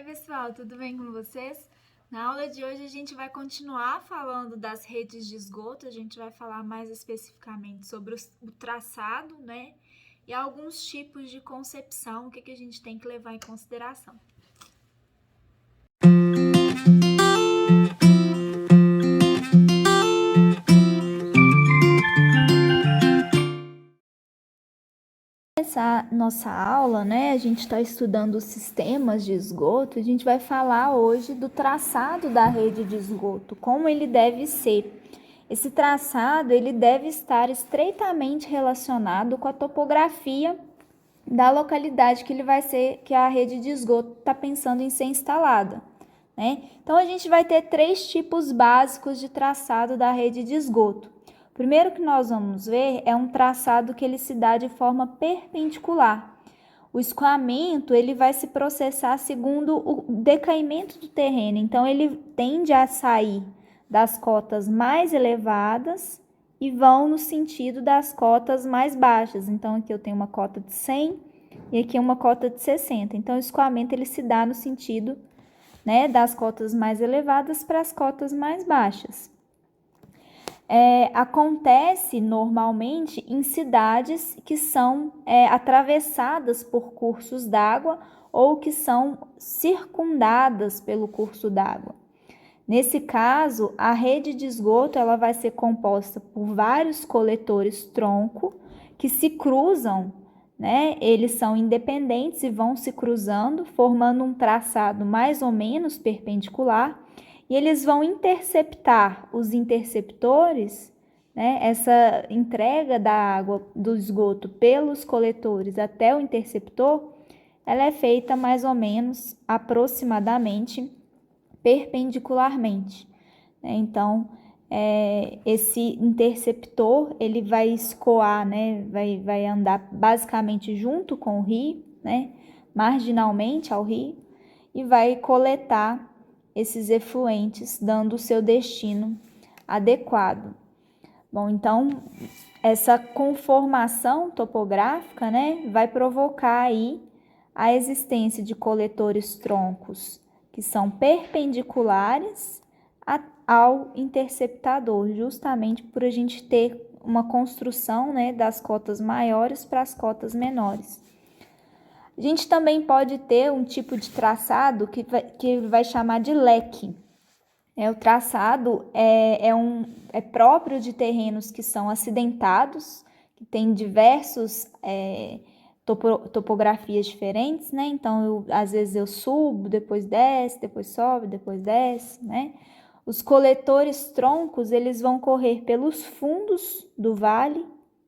Oi, pessoal, tudo bem com vocês? Na aula de hoje a gente vai continuar falando das redes de esgoto, a gente vai falar mais especificamente sobre o traçado, né? E alguns tipos de concepção, o que a gente tem que levar em consideração. Essa nossa aula, né, a gente está estudando os sistemas de esgoto, a gente vai falar hoje do traçado da rede de esgoto, como ele deve ser. Esse traçado, ele deve estar estreitamente relacionado com a topografia da localidade que ele vai ser, que a rede de esgoto está pensando em ser instalada, né? Então, a gente vai ter 3 tipos básicos de traçado da rede de esgoto. O primeiro que nós vamos ver é um traçado que ele se dá de forma perpendicular. O escoamento ele vai se processar segundo o decaimento do terreno, então ele tende a sair das cotas mais elevadas e vão no sentido das cotas mais baixas. Então aqui eu tenho uma cota de 100 e aqui uma cota de 60. Então o escoamento ele se dá no sentido, né, das cotas mais elevadas para as cotas mais baixas. Acontece normalmente em cidades que são atravessadas por cursos d'água ou que são circundadas pelo curso d'água. Nesse caso, a rede de esgoto ela vai ser composta por vários coletores tronco que se cruzam, né? Eles são independentes e vão se cruzando, formando um traçado mais ou menos perpendicular. E eles vão interceptar os interceptores, né? Essa entrega da água do esgoto pelos coletores até o interceptor, ela é feita mais ou menos aproximadamente perpendicularmente, né? Então, esse interceptor ele vai escoar, né? Vai andar basicamente junto com o rio, né? Marginalmente ao rio, e vai coletar esses efluentes, dando o seu destino adequado. Bom, então, essa conformação topográfica, né, vai provocar aí a existência de coletores troncos que são perpendiculares ao interceptador, justamente por a gente ter uma construção, né, das cotas maiores para as cotas menores. A gente também pode ter um tipo de traçado que vai chamar de leque. O traçado é próprio de terrenos que são acidentados, que tem diversos topografias diferentes, né? Então, às vezes eu subo, depois desce, depois sobe, depois desce, né? Os coletores troncos, eles vão correr pelos fundos do vale,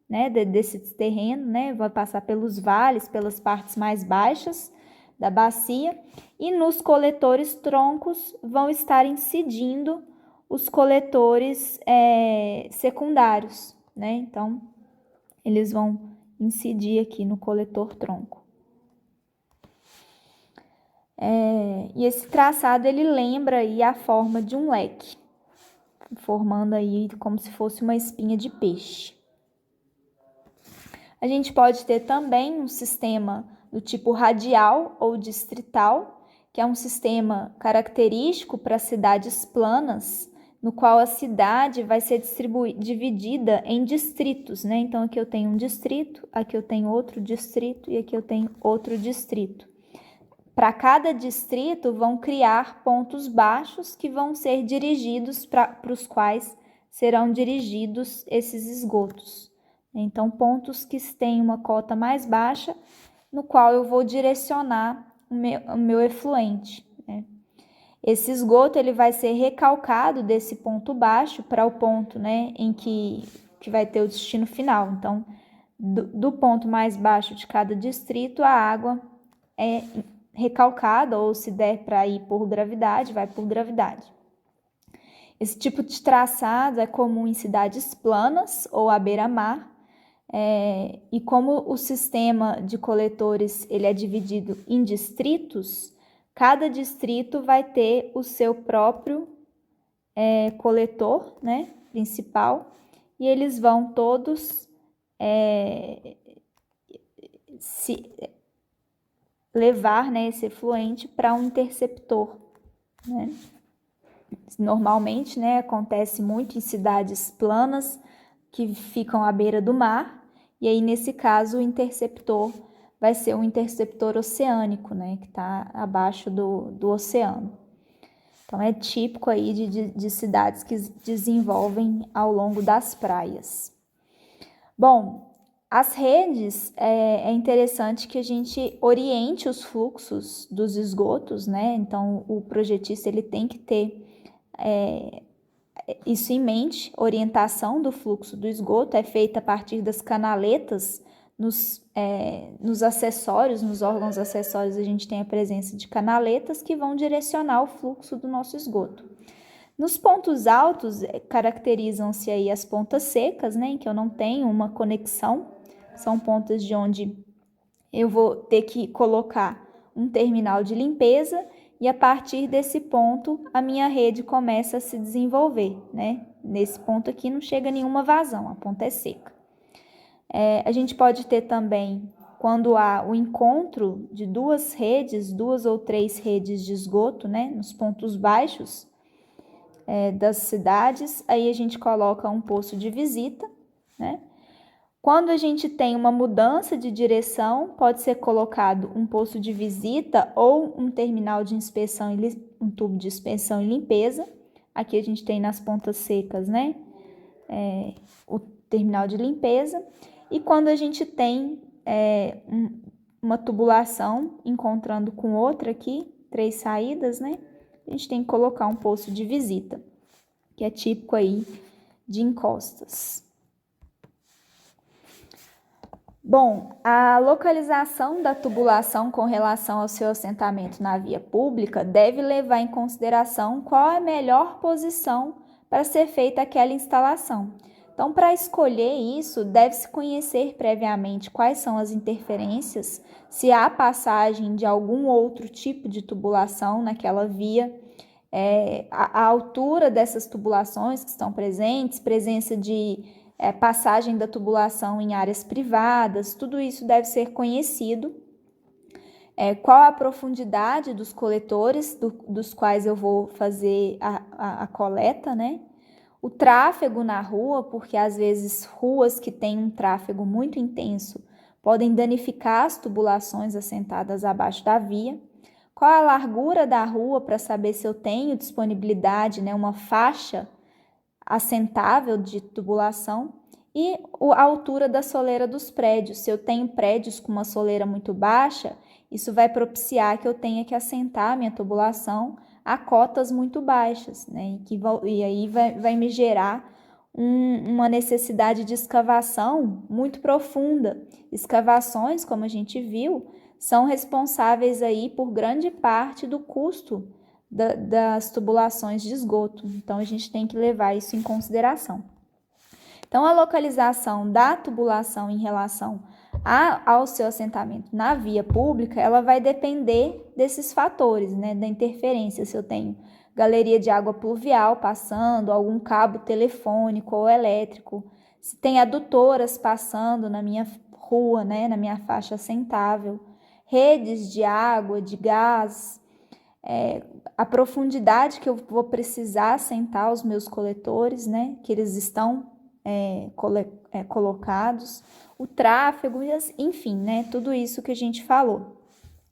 né? Desse terreno, né? Vai passar pelos vales, pelas partes mais baixas da bacia, e nos coletores troncos vão estar incidindo os coletores secundários, né? Então, eles vão incidir aqui no coletor tronco. E esse traçado, ele lembra aí a forma de um leque, formando aí como se fosse uma espinha de peixe. A gente pode ter também um sistema do tipo radial ou distrital, que é um sistema característico para cidades planas, no qual a cidade vai ser dividida em distritos, né? Então, aqui eu tenho um distrito, aqui eu tenho outro distrito e aqui eu tenho outro distrito. Para cada distrito vão criar pontos baixos que vão ser dirigidos para os quais serão dirigidos esses esgotos. Então, pontos que têm uma cota mais baixa, no qual eu vou direcionar o meu efluente, né? Esse esgoto ele vai ser recalcado desse ponto baixo para o ponto, né, em que vai ter o destino final. Então, do ponto mais baixo de cada distrito, a água é recalcada, ou se der para ir por gravidade, vai por gravidade. Esse tipo de traçado é comum em cidades planas ou à beira-mar, e como o sistema de coletores ele é dividido em distritos, cada distrito vai ter o seu próprio coletor, né, principal, e eles vão todos levar, né, esse efluente para um interceptor, né? Normalmente, né, acontece muito em cidades planas que ficam à beira do mar, e aí nesse caso o interceptor vai ser um interceptor oceânico, né, que está abaixo do oceano. Então é típico aí de cidades que desenvolvem ao longo das praias. Bom, as redes, é interessante que a gente oriente os fluxos dos esgotos, né? Então o projetista ele tem que ter isso em mente. Orientação do fluxo do esgoto é feita a partir das canaletas. Nos acessórios, nos órgãos acessórios, a gente tem a presença de canaletas que vão direcionar o fluxo do nosso esgoto. Nos pontos altos, caracterizam-se aí as pontas secas, né, em que eu não tenho uma conexão. São pontas de onde eu vou ter que colocar um terminal de limpeza e a partir desse ponto a minha rede começa a se desenvolver, né? Nesse ponto aqui não chega nenhuma vazão, a ponta é seca. A gente pode ter também, quando há o encontro de duas ou três redes de esgoto, né? Nos pontos baixos das cidades, aí a gente coloca um posto de visita, né? Quando a gente tem uma mudança de direção, pode ser colocado um posto de visita ou um terminal de inspeção, um tubo de inspeção e limpeza. Aqui a gente tem nas pontas secas, né? O terminal de limpeza. E quando a gente tem uma tubulação encontrando com outra aqui, 3 saídas, né? A gente tem que colocar um posto de visita, que é típico aí de encostas. Bom, a localização da tubulação com relação ao seu assentamento na via pública deve levar em consideração qual é a melhor posição para ser feita aquela instalação. Então, para escolher isso, deve-se conhecer previamente quais são as interferências, se há passagem de algum outro tipo de tubulação naquela via, a altura dessas tubulações que estão presentes, presença de passagem da tubulação em áreas privadas, tudo isso deve ser conhecido. Qual a profundidade dos coletores dos quais eu vou fazer a coleta, né? O tráfego na rua, porque às vezes ruas que têm um tráfego muito intenso podem danificar as tubulações assentadas abaixo da via. Qual a largura da rua para saber se eu tenho disponibilidade, né, uma faixa assentável de tubulação, e a altura da soleira dos prédios. Se eu tenho prédios com uma soleira muito baixa, isso vai propiciar que eu tenha que assentar minha tubulação a cotas muito baixas, né? E aí vai me gerar uma necessidade de escavação muito profunda. Escavações, como a gente viu, são responsáveis aí por grande parte do custo das tubulações de esgoto. Então, a gente tem que levar isso em consideração. Então, a localização da tubulação em relação ao seu assentamento na via pública, ela vai depender desses fatores, né? Da interferência, se eu tenho galeria de água pluvial passando, algum cabo telefônico ou elétrico, se tem adutoras passando na minha rua, né? Na minha faixa assentável, redes de água, de gás, a profundidade que eu vou precisar assentar os meus coletores, né, que eles estão colocados, o tráfego, enfim, né, tudo isso que a gente falou.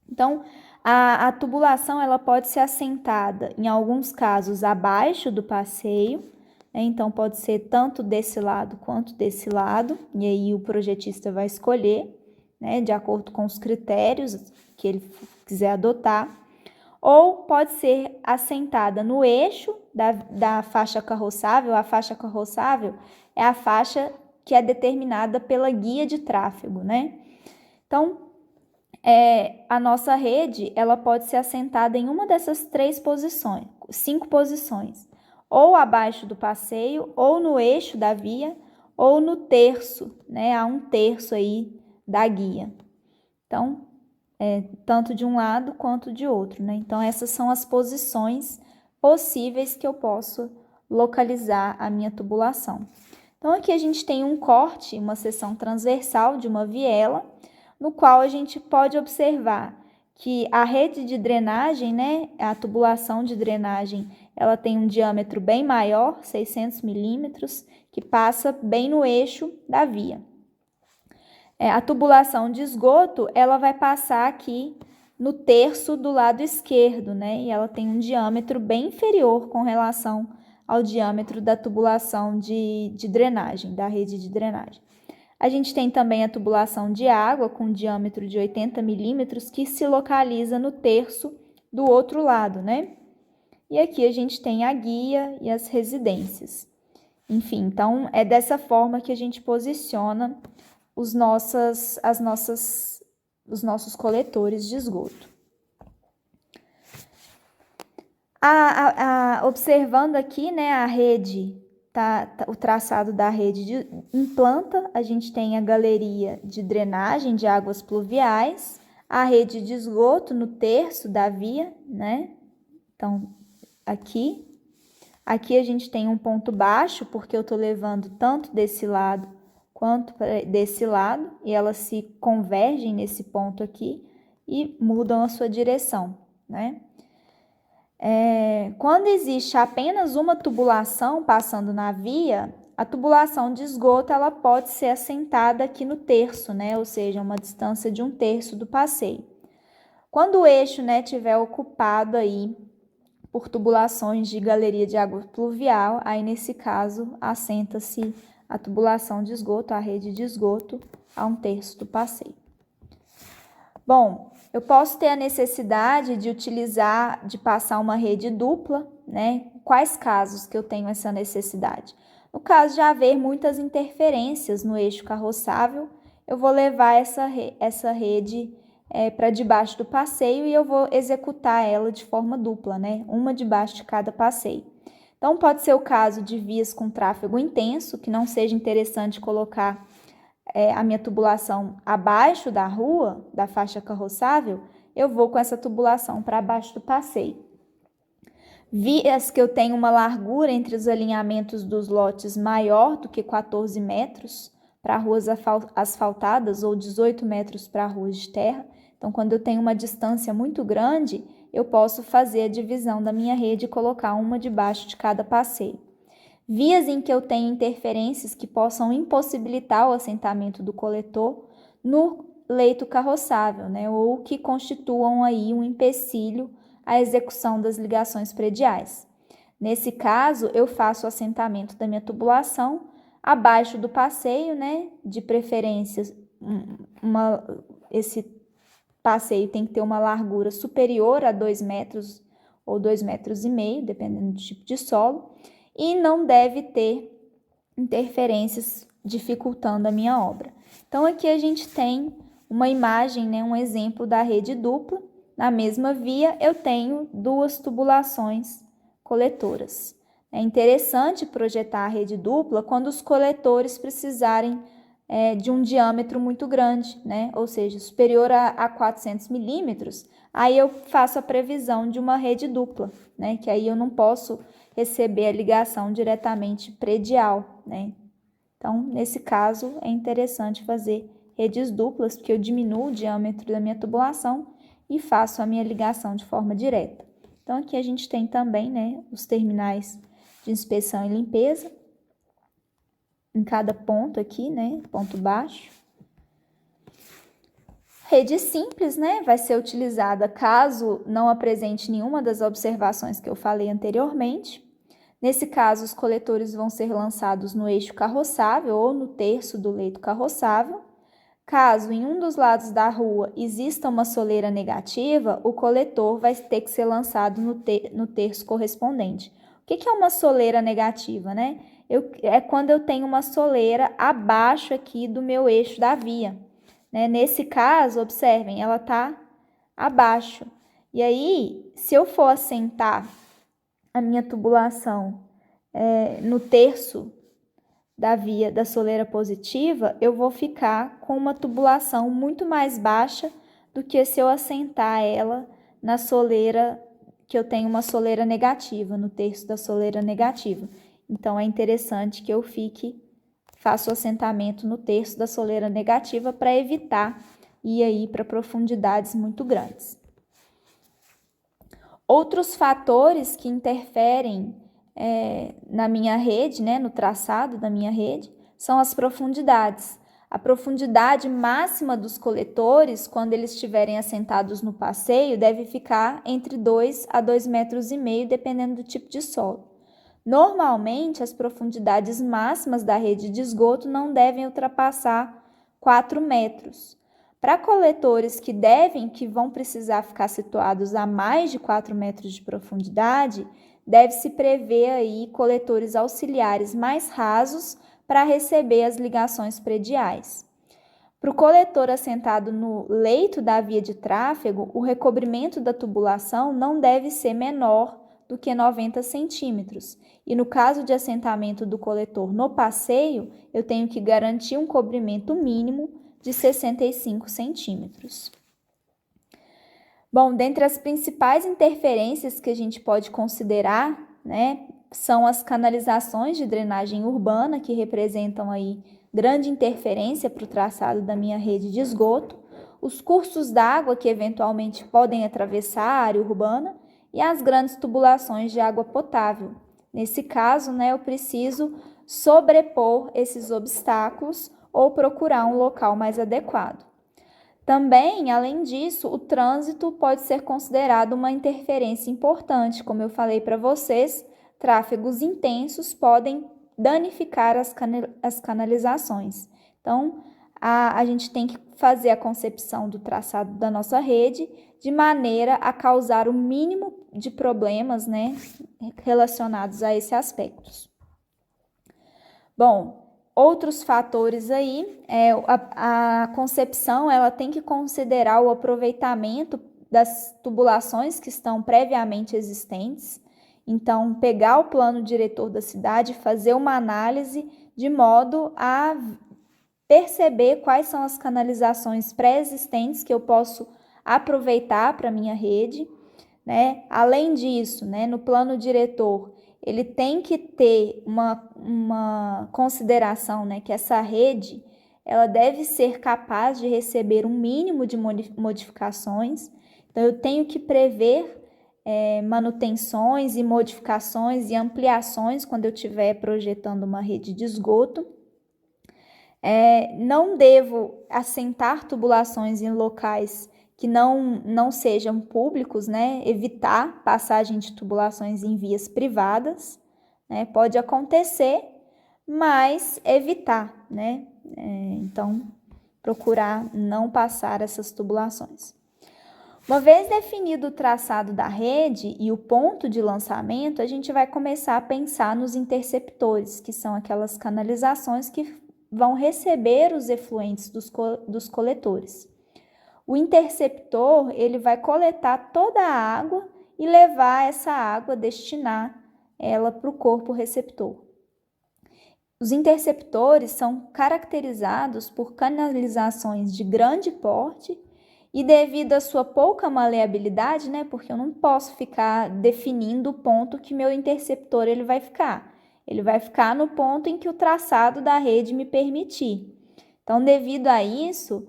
Então, a tubulação ela pode ser assentada, em alguns casos, abaixo do passeio, né, então pode ser tanto desse lado quanto desse lado, e aí o projetista vai escolher, né, de acordo com os critérios que ele quiser adotar. Ou pode ser assentada no eixo da faixa carroçável. A faixa carroçável é a faixa que é determinada pela guia de tráfego, né? Então, a nossa rede, ela pode ser assentada em uma dessas 5 posições. Ou abaixo do passeio, ou no eixo da via, ou no terço, né? Há um terço aí da guia. Então, tanto de um lado quanto de outro, né? Então, essas são as posições possíveis que eu posso localizar a minha tubulação. Então, aqui a gente tem um corte, uma seção transversal de uma viela, no qual a gente pode observar que a rede de drenagem, né, a tubulação de drenagem, ela tem um diâmetro bem maior, 600 milímetros, que passa bem no eixo da via. A tubulação de esgoto, ela vai passar aqui no terço do lado esquerdo, né, e ela tem um diâmetro bem inferior com relação ao diâmetro da tubulação de drenagem, da rede de drenagem. A gente tem também a tubulação de água com diâmetro de 80 milímetros que se localiza no terço do outro lado, né? E aqui a gente tem a guia e as residências. Enfim, então é dessa forma que a gente posiciona os nossos coletores de esgoto. Observando aqui, né, a rede, o traçado da rede em planta, a gente tem a galeria de drenagem de águas pluviais, a rede de esgoto no terço da via, né? Então, aqui a gente tem um ponto baixo, porque eu estou levando tanto desse lado quanto desse lado, e elas se convergem nesse ponto aqui e mudam a sua direção, né? Quando existe apenas uma tubulação passando na via, a tubulação de esgoto ela pode ser assentada aqui no terço, né? Ou seja, uma distância de 1/3 do passeio. Quando o eixo, né, tiver ocupado aí por tubulações de galeria de água pluvial, aí nesse caso assenta-se a tubulação de esgoto, a rede de esgoto, a 1/3 do passeio. Bom, eu posso ter a necessidade de passar uma rede dupla, né? Quais casos que eu tenho essa necessidade? No caso de haver muitas interferências no eixo carroçável, eu vou levar essa rede para debaixo do passeio e eu vou executar ela de forma dupla, né? Uma debaixo de cada passeio. Então, pode ser o caso de vias com tráfego intenso, que não seja interessante colocar a minha tubulação abaixo da rua, da faixa carroçável, eu vou com essa tubulação para baixo do passeio. Vias que eu tenho uma largura entre os alinhamentos dos lotes maior do que 14 metros para ruas asfaltadas ou 18 metros para ruas de terra. Então, quando eu tenho uma distância muito grande, eu posso fazer a divisão da minha rede e colocar uma debaixo de cada passeio. Vias em que eu tenho interferências que possam impossibilitar o assentamento do coletor no leito carroçável, né, ou que constituam aí um empecilho à execução das ligações prediais. Nesse caso, eu faço o assentamento da minha tubulação abaixo do passeio, né, de preferência, esse passeio tem que ter uma largura superior a 2 metros ou 2,5 metros, dependendo do tipo de solo, e não deve ter interferências dificultando a minha obra. Então, aqui a gente tem uma imagem, né, um exemplo da rede dupla. Na mesma via, eu tenho duas tubulações coletoras. É interessante projetar a rede dupla quando os coletores precisarem de um diâmetro muito grande, né? Ou seja, superior a 400 milímetros, aí eu faço a previsão de uma rede dupla, né? Que aí eu não posso receber a ligação diretamente predial, né? Então, nesse caso, é interessante fazer redes duplas, porque eu diminuo o diâmetro da minha tubulação e faço a minha ligação de forma direta. Então, aqui a gente tem também, né, os terminais de inspeção e limpeza, em cada ponto aqui, né, ponto baixo. Rede simples, né, vai ser utilizada caso não apresente nenhuma das observações que eu falei anteriormente. Nesse caso, os coletores vão ser lançados no eixo carroçável ou no terço do leito carroçável. Caso em um dos lados da rua exista uma soleira negativa, o coletor vai ter que ser lançado no terço correspondente. O que é uma soleira negativa, né? É quando eu tenho uma soleira abaixo aqui do meu eixo da via, né? Nesse caso, observem, ela está abaixo. E aí, se eu for assentar a minha tubulação no terço da via da soleira positiva, eu vou ficar com uma tubulação muito mais baixa do que se eu assentar ela na soleira, que eu tenho uma soleira negativa, no terço da soleira negativa. Então, é interessante que eu faça o assentamento no terço da soleira negativa para evitar ir aí para profundidades muito grandes. Outros fatores que interferem na minha rede, né, no traçado da minha rede, são as profundidades. A profundidade máxima dos coletores, quando eles estiverem assentados no passeio, deve ficar entre 2 a 2,5 metros, dependendo do tipo de solo. Normalmente, as profundidades máximas da rede de esgoto não devem ultrapassar 4 metros. Para coletores que vão precisar ficar situados a mais de 4 metros de profundidade, deve-se prever aí coletores auxiliares mais rasos para receber as ligações prediais. Para o coletor assentado no leito da via de tráfego, o recobrimento da tubulação não deve ser menor do que 90 centímetros. E no caso de assentamento do coletor no passeio, eu tenho que garantir um cobrimento mínimo de 65 centímetros. Bom, dentre as principais interferências que a gente pode considerar, né, são as canalizações de drenagem urbana, que representam aí grande interferência para o traçado da minha rede de esgoto, os cursos d'água que eventualmente podem atravessar a área urbana e as grandes tubulações de água potável. Nesse caso, né, eu preciso sobrepor esses obstáculos ou procurar um local mais adequado. Também, além disso, o trânsito pode ser considerado uma interferência importante. Como eu falei para vocês, tráfegos intensos podem danificar as canalizações. Então, a gente tem que fazer a concepção do traçado da nossa rede de maneira a causar o mínimo de problemas, né, relacionados a esse aspecto. Bom, outros fatores aí, a concepção ela tem que considerar o aproveitamento das tubulações que estão previamente existentes. Então, pegar o plano diretor da cidade, fazer uma análise de modo a perceber quais são as canalizações pré-existentes que eu posso aproveitar para a minha rede, né? Além disso, né, no plano diretor, ele tem que ter uma consideração, né, que essa rede ela deve ser capaz de receber um mínimo de modificações. Então, eu tenho que prever manutenções e modificações e ampliações quando eu estiver projetando uma rede de esgoto. Não devo assentar tubulações em locais que não sejam públicos, né? Evitar passagem de tubulações em vias privadas, né? Pode acontecer, mas evitar, né? Então, procurar não passar essas tubulações. Uma vez definido o traçado da rede e o ponto de lançamento, a gente vai começar a pensar nos interceptores, que são aquelas canalizações que vão receber os efluentes dos coletores. O interceptor, ele vai coletar toda a água e levar essa água, destinar ela para o corpo receptor. Os interceptores são caracterizados por canalizações de grande porte e devido à sua pouca maleabilidade, né, porque eu não posso ficar definindo o ponto que meu interceptor ele vai ficar. Ele vai ficar no ponto em que o traçado da rede me permitir. Então, devido a isso,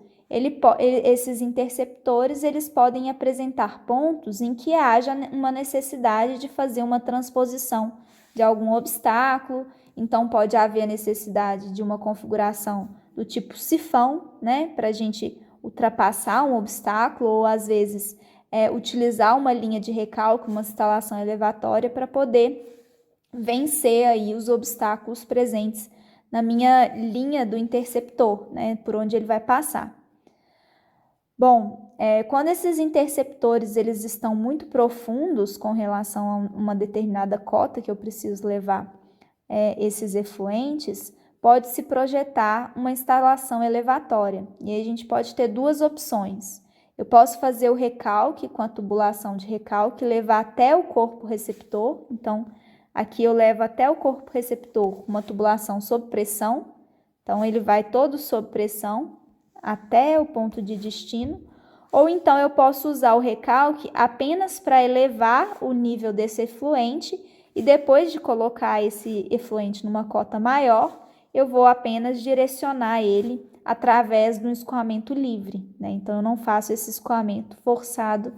esses interceptores eles podem apresentar pontos em que haja uma necessidade de fazer uma transposição de algum obstáculo. Então, pode haver a necessidade de uma configuração do tipo sifão, né, para a gente ultrapassar um obstáculo ou, às vezes, utilizar uma linha de recalque, uma instalação elevatória para poder vencer aí os obstáculos presentes na minha linha do interceptor, né, por onde ele vai passar. Bom, quando esses interceptores eles estão muito profundos com relação a uma determinada cota que eu preciso levar esses efluentes, pode-se projetar uma instalação elevatória. E aí a gente pode ter duas opções. Eu posso fazer o recalque com a tubulação de recalque, levar até o corpo receptor. Então, aqui eu levo até o corpo receptor uma tubulação sob pressão. Então, ele vai todo sob pressão até o ponto de destino. Ou então, eu posso usar o recalque apenas para elevar o nível desse efluente e depois de colocar esse efluente numa cota maior, eu vou apenas direcionar ele através do escoamento livre, né? Então, eu não faço esse escoamento forçado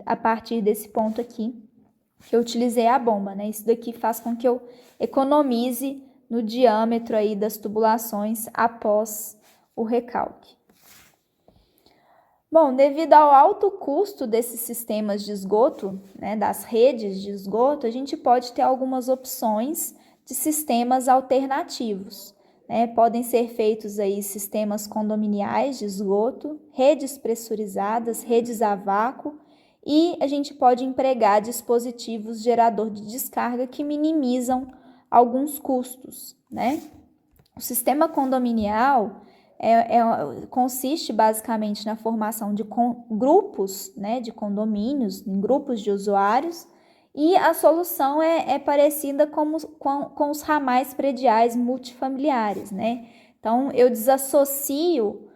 a partir desse ponto aqui, que eu utilizei a bomba, né? Isso daqui faz com que eu economize no diâmetro aí das tubulações após o recalque. Bom, devido ao alto custo desses sistemas de esgoto, né, das redes de esgoto, a gente pode ter algumas opções de sistemas alternativos, né? Podem ser feitos aí sistemas condominiais de esgoto, redes pressurizadas, redes a vácuo, e a gente pode empregar dispositivos gerador de descarga que minimizam alguns custos, né? O sistema condominial consiste basicamente na formação de grupos, né, de condomínios, em grupos de usuários, e a solução é parecida com os ramais prediais multifamiliares, né? Então, eu desassocio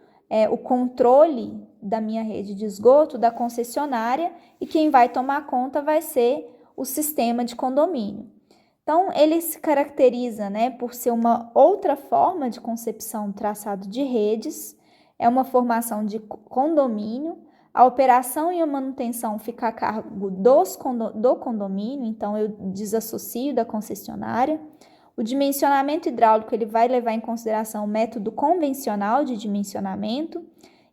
o controle da minha rede de esgoto da concessionária e quem vai tomar conta vai ser o sistema de condomínio. Então, ele se caracteriza, né, por ser uma outra forma de concepção traçado de redes, é uma formação de condomínio, a operação e a manutenção fica a cargo do condomínio, então eu desassocio da concessionária. O dimensionamento hidráulico ele vai levar em consideração o método convencional de dimensionamento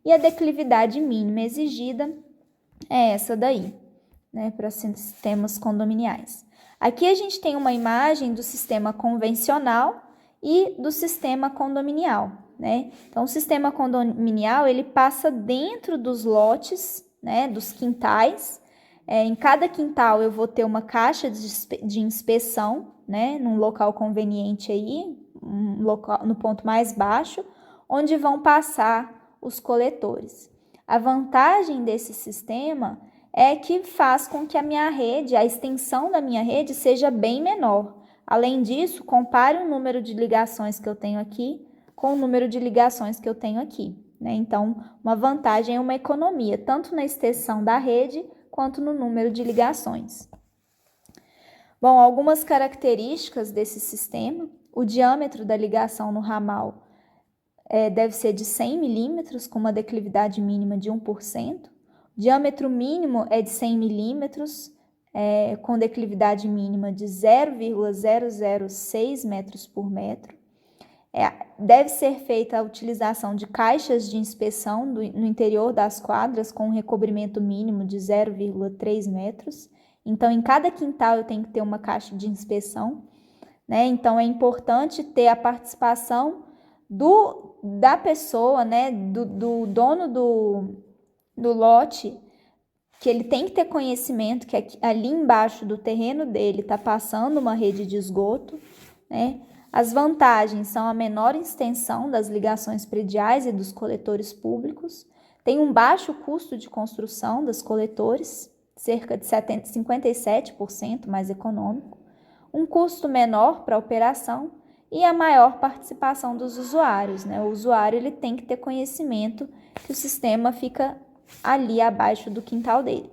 e a declividade mínima exigida é essa daí, né, para sistemas condominiais. Aqui a gente tem uma imagem do sistema convencional e do sistema condominial, né? Então, o sistema condominial, ele passa dentro dos lotes, né, dos quintais. Em cada quintal eu vou ter uma caixa de inspeção, né, num local conveniente aí, no ponto mais baixo, onde vão passar os coletores. A vantagem desse sistema é que faz com que a minha rede, a extensão da minha rede seja bem menor. Além disso, compare o número de ligações que eu tenho aqui com o número de ligações que eu tenho aqui, né? Então, uma vantagem é uma economia, tanto na extensão da rede quanto no número de ligações. Bom, algumas características desse sistema: o diâmetro da ligação no ramal deve ser de 100 milímetros, com uma declividade mínima de 1%. O diâmetro mínimo é de 100 milímetros, com declividade mínima de 0,006 metros por metro. Deve ser feita a utilização de caixas de inspeção no interior das quadras, com um recobrimento mínimo de 0,3 metros. Então, em cada quintal eu tenho que ter uma caixa de inspeção, né? Então, é importante ter a participação da pessoa, né, do dono do lote, que ele tem que ter conhecimento que ali embaixo do terreno dele está passando uma rede de esgoto, né? As vantagens são a menor extensão das ligações prediais e dos coletores públicos, tem um baixo custo de construção dos coletores, cerca de 57% mais econômico, um custo menor para a operação e a maior participação dos usuários, né? O usuário ele tem que ter conhecimento que o sistema fica ali abaixo do quintal dele.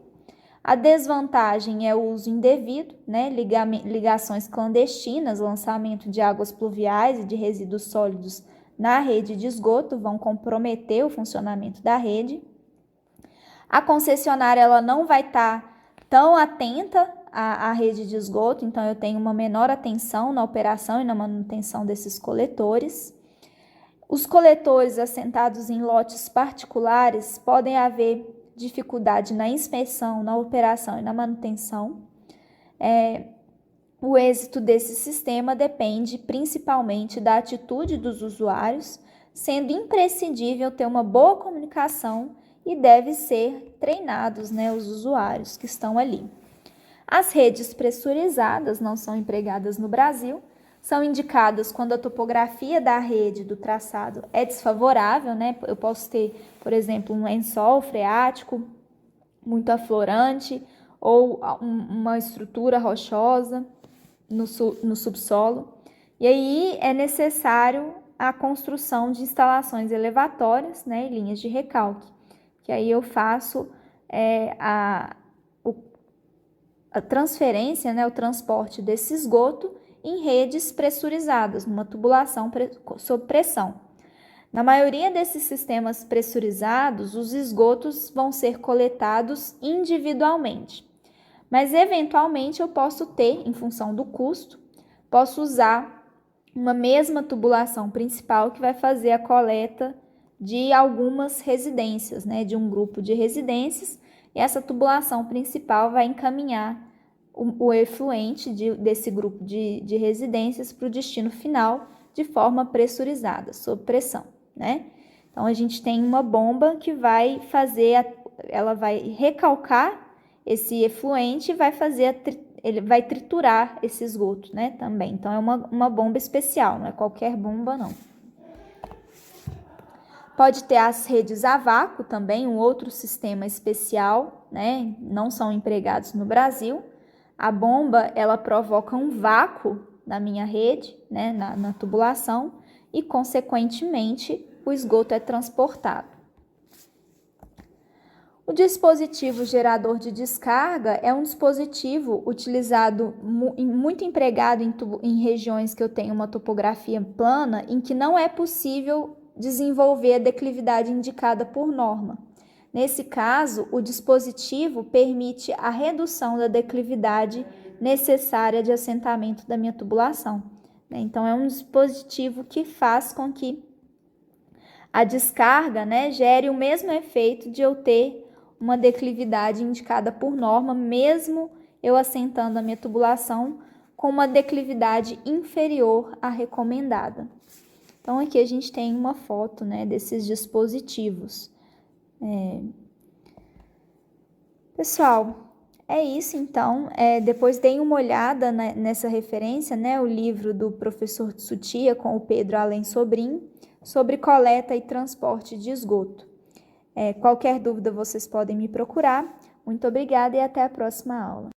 A desvantagem é o uso indevido, né? Ligações clandestinas, lançamento de águas pluviais e de resíduos sólidos na rede de esgoto vão comprometer o funcionamento da rede. A concessionária ela não vai estar tão atenta à rede de esgoto, então eu tenho uma menor atenção na operação e na manutenção desses coletores. Os coletores assentados em lotes particulares podem haver dificuldade na inspeção, na operação e na manutenção. O êxito desse sistema depende principalmente da atitude dos usuários, sendo imprescindível ter uma boa comunicação e deve ser treinados, né, os usuários que estão ali. As redes pressurizadas não são empregadas no Brasil, são indicadas quando a topografia da rede do traçado é desfavorável, né? Eu posso ter, por exemplo, um lençol freático muito aflorante ou uma estrutura rochosa no subsolo. E aí é necessário a construção de instalações elevatórias, né, e linhas de recalque, que aí eu faço a transferência, né, o transporte desse esgoto em redes pressurizadas, numa tubulação sob pressão. Na maioria desses sistemas pressurizados, os esgotos vão ser coletados individualmente, mas eventualmente eu posso ter, em função do custo, posso usar uma mesma tubulação principal que vai fazer a coleta de algumas residências, né, de um grupo de residências, e essa tubulação principal vai encaminhar o efluente desse grupo de residências para o destino final de forma pressurizada, sob pressão, né? Então, a gente tem uma bomba que vai fazer, ela vai recalcar esse efluente e vai fazer, ele vai triturar esse esgoto, né, também. Então, é uma bomba especial, não é qualquer bomba, não. Pode ter as redes a vácuo também, um outro sistema especial, né, não são empregados no Brasil. A bomba, ela provoca um vácuo na minha rede, né, na tubulação, e, consequentemente, o esgoto é transportado. O dispositivo gerador de descarga é um dispositivo utilizado, muito empregado em regiões que eu tenho uma topografia plana, em que não é possível desenvolver a declividade indicada por norma. Nesse caso, o dispositivo permite a redução da declividade necessária de assentamento da minha tubulação. Então, é um dispositivo que faz com que a descarga, né, gere o mesmo efeito de eu ter uma declividade indicada por norma, mesmo eu assentando a minha tubulação com uma declividade inferior à recomendada. Então, aqui a gente tem uma foto, né, desses dispositivos. Pessoal, é isso então. Depois deem uma olhada nessa referência, né, o livro do professor Tsuchiya com o Pedro Além Sobrinho, sobre coleta e transporte de esgoto. Qualquer dúvida vocês podem me procurar. Muito obrigada e até a próxima aula.